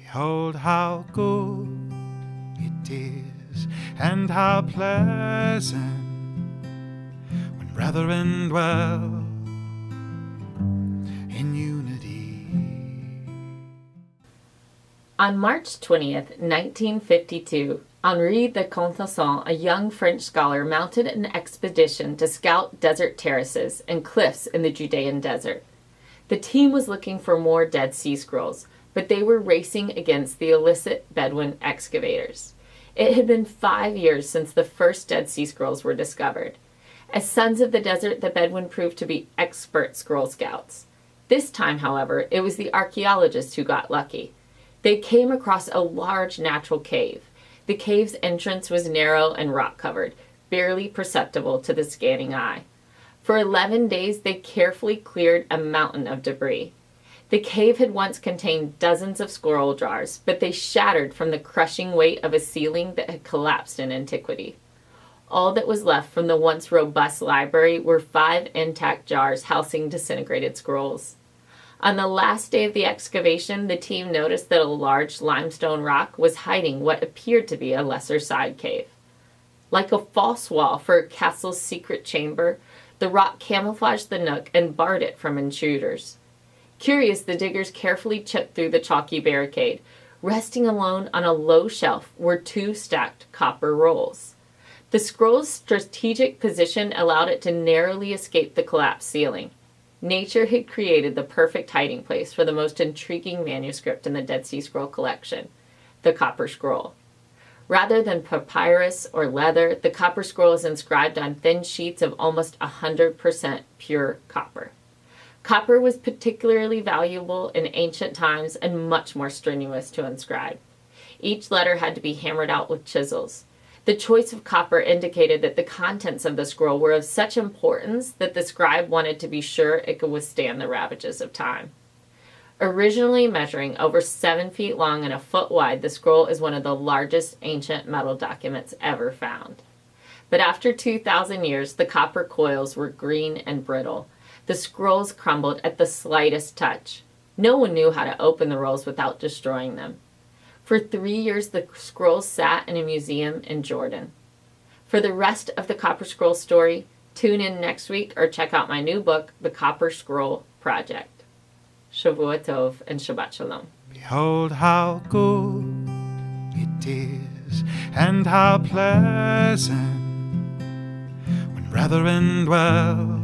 Behold how good it is, and how pleasant when brethren dwell in unity. On March 20th, 1952, Henri de Contenson, a young French scholar, mounted an expedition to scout desert terraces and cliffs in the Judean desert. The team was looking for more Dead Sea Scrolls, but they were racing against the illicit Bedouin excavators. It had been 5 years since the first Dead Sea Scrolls were discovered. As sons of the desert, the Bedouin proved to be expert scroll scouts. This time, however, it was the archaeologists who got lucky. They came across a large natural cave. The cave's entrance was narrow and rock-covered, barely perceptible to the scanning eye. For 11 days, they carefully cleared a mountain of debris. The cave had once contained dozens of scroll jars, but they shattered from the crushing weight of a ceiling that had collapsed in antiquity. All that was left from the once robust library were 5 intact jars housing disintegrated scrolls. On the last day of the excavation, the team noticed that a large limestone rock was hiding what appeared to be a lesser side cave. Like a false wall for a castle's secret chamber, the rock camouflaged the nook and barred it from intruders. Curious, the diggers carefully chipped through the chalky barricade. Resting alone on a low shelf were 2 stacked copper rolls. The scroll's strategic position allowed it to narrowly escape the collapsed ceiling. Nature had created the perfect hiding place for the most intriguing manuscript in the Dead Sea Scroll collection, the Copper Scroll. Rather than papyrus or leather, the Copper Scroll is inscribed on thin sheets of almost 100% pure copper. Copper was particularly valuable in ancient times and much more strenuous to inscribe. Each letter had to be hammered out with chisels. The choice of copper indicated that the contents of the scroll were of such importance that the scribe wanted to be sure it could withstand the ravages of time. Originally measuring over 7 feet long and a foot wide, the scroll is one of the largest ancient metal documents ever found. But after 2,000 years, the copper coils were green and brittle. The scrolls crumbled at the slightest touch. No one knew how to open the rolls without destroying them. For 3 years, the scrolls sat in a museum in Jordan. For the rest of the Copper Scroll story, tune in next week or check out my new book, The Copper Scroll Project. Shavua Tov and Shabbat Shalom. Behold how good it is, and how pleasant when brethren dwell